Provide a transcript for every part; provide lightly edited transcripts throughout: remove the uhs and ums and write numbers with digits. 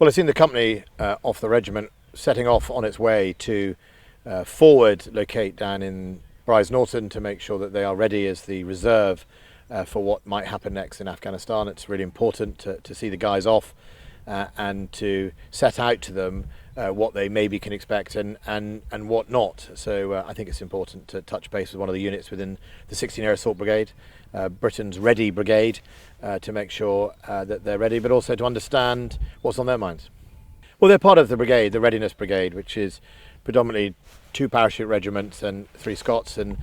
Well, I've seen the company off the regiment setting off on its way to forward locate down in Brize Norton to make sure that they are ready as the reserve for what might happen next in Afghanistan. It's really important to see the guys off and to set out to them what they maybe can expect and what not. So I think it's important to touch base with one of the units within the 16 Air Assault Brigade, Britain's Ready Brigade, to make sure that they're ready, but also to understand what's on their minds. Well, they're part of the brigade, the Readiness Brigade, which is predominantly 2 parachute regiments and 3 Scots, and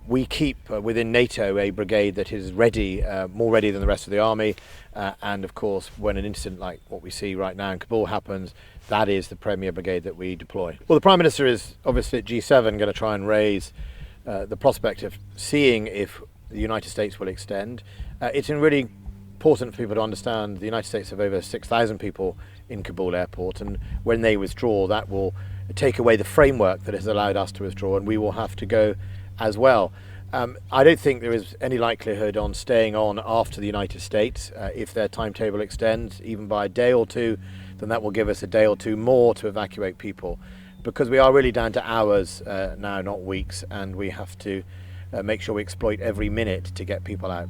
we keep within NATO a brigade that is ready, more ready than the rest of the army, and of course when an incident like what we see right now in Kabul happens, that is the premier brigade that we deploy. Well, the Prime Minister is obviously at G7 going to try and raise the prospect of seeing if the United States will extend. It's really important for people to understand the United States have over 6,000 people in Kabul airport, and when they withdraw, that will take away the framework that has allowed us to withdraw, and we will have to go as well. I don't think there is any likelihood on staying on after the United States. If their timetable extends even by a day or two, then that will give us a day or two more to evacuate people, because we are really down to hours now, not weeks, and we have to make sure we exploit every minute to get people out.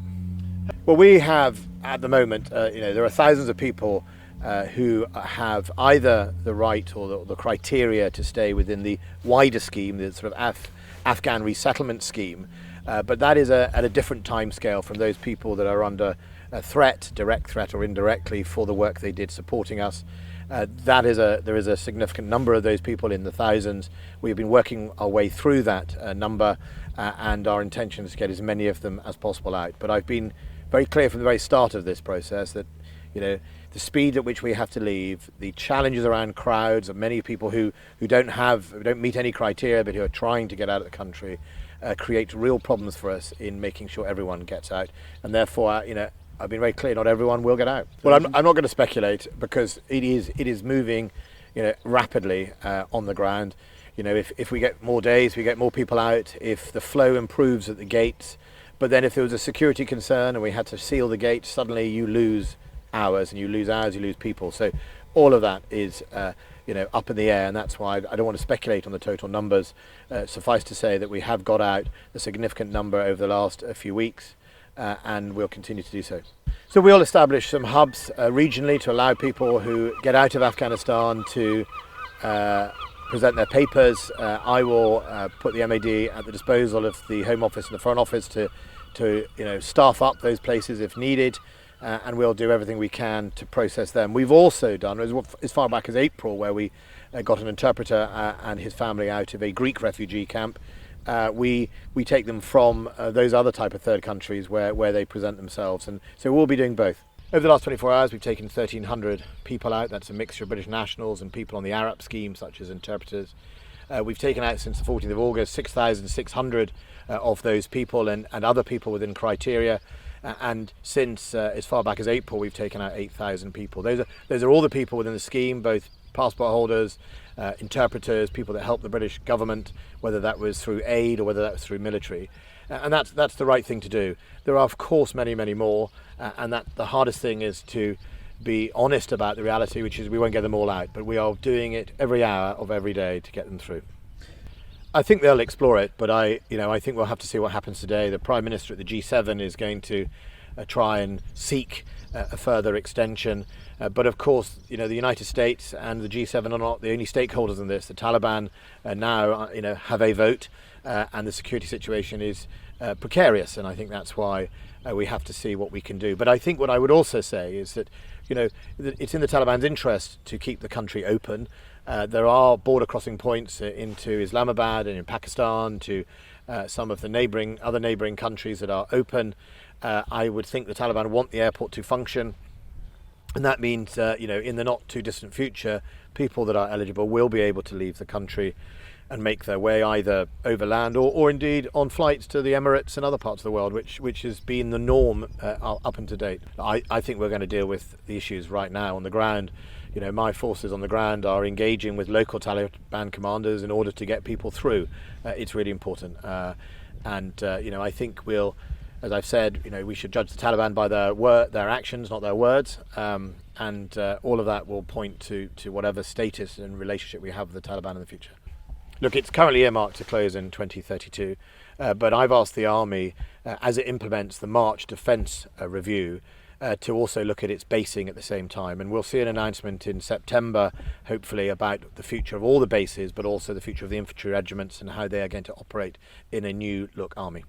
Well, we have at the moment, there are thousands of people who have either the right or the criteria to stay within the wider scheme, the sort of Afghan resettlement scheme, but that is at a different timescale from those people that are under a threat, direct threat or indirectly, for the work they did supporting us. There is a significant number of those people in the thousands. We've been working our way through that number, and our intention is to get as many of them as possible out. But I've been very clear from the very start of this process that the speed at which we have to leave, the challenges around crowds of many people who don't meet any criteria but who are trying to get out of the country, create real problems for us in making sure everyone gets out. And therefore, I've been very clear, not everyone will get out. Well, I'm not going to speculate, because it is moving, rapidly on the ground. If we get more days, we get more people out. If the flow improves at the gates, but then if there was a security concern and we had to seal the gates, suddenly you lose hours, and you lose hours, you lose people. So all of that is up in the air, and that's why I don't want to speculate on the total numbers. Suffice to say that we have got out a significant number over the last few weeks, and we'll continue to do so. So we'll establish some hubs regionally to allow people who get out of Afghanistan to present their papers. I will put the MAD at the disposal of the Home Office and the Foreign Office to staff up those places if needed, and we'll do everything we can to process them. We've also done, as far back as April, where we got an interpreter and his family out of a Greek refugee camp. We take them from those other type of third countries where they present themselves, and so we'll be doing both. Over the last 24 hours, we've taken 1,300 people out. That's a mixture of British nationals and people on the ARAP scheme, such as interpreters. We've taken out, since the 14th of August, 6,600 of those people and other people within criteria. And since as far back as April, we've taken out 8,000 people. Those are all the people within the scheme, both passport holders, interpreters, people that help the British government, whether that was through aid or whether that was through military. And that's the right thing to do. There are, of course, many, many more, and that the hardest thing is to be honest about the reality, which is we won't get them all out, but we are doing it every hour of every day to get them through. I think they'll explore it, but I think we'll have to see what happens today. The Prime Minister at the G7 is going to try and seek a further extension. But of course, the United States and the G7 are not the only stakeholders in this. The Taliban now, have a vote, and the security situation is precarious, and I think that's why we have to see what we can do. But I think what I would also say is that, it's in the Taliban's interest to keep the country open. There are border crossing points into Islamabad and in Pakistan, to some of the other neighbouring countries that are open. I would think the Taliban want the airport to function, and that means in the not too distant future, people that are eligible will be able to leave the country and make their way either overland or indeed on flights to the Emirates and other parts of the world, which has been the norm up and to date. I think we're going to deal with the issues right now on the ground. My forces on the ground are engaging with local Taliban commanders in order to get people through. It's really important, and I think we'll, as I've said, we should judge the Taliban by their actions, not their words. and all of that will point to whatever status and relationship we have with the Taliban in the future. Look, it's currently earmarked to close in 2032, but I've asked the Army, as it implements the March Defence Review, to also look at its basing at the same time. And we'll see an announcement in September, hopefully, about the future of all the bases, but also the future of the infantry regiments and how they are going to operate in a new look army.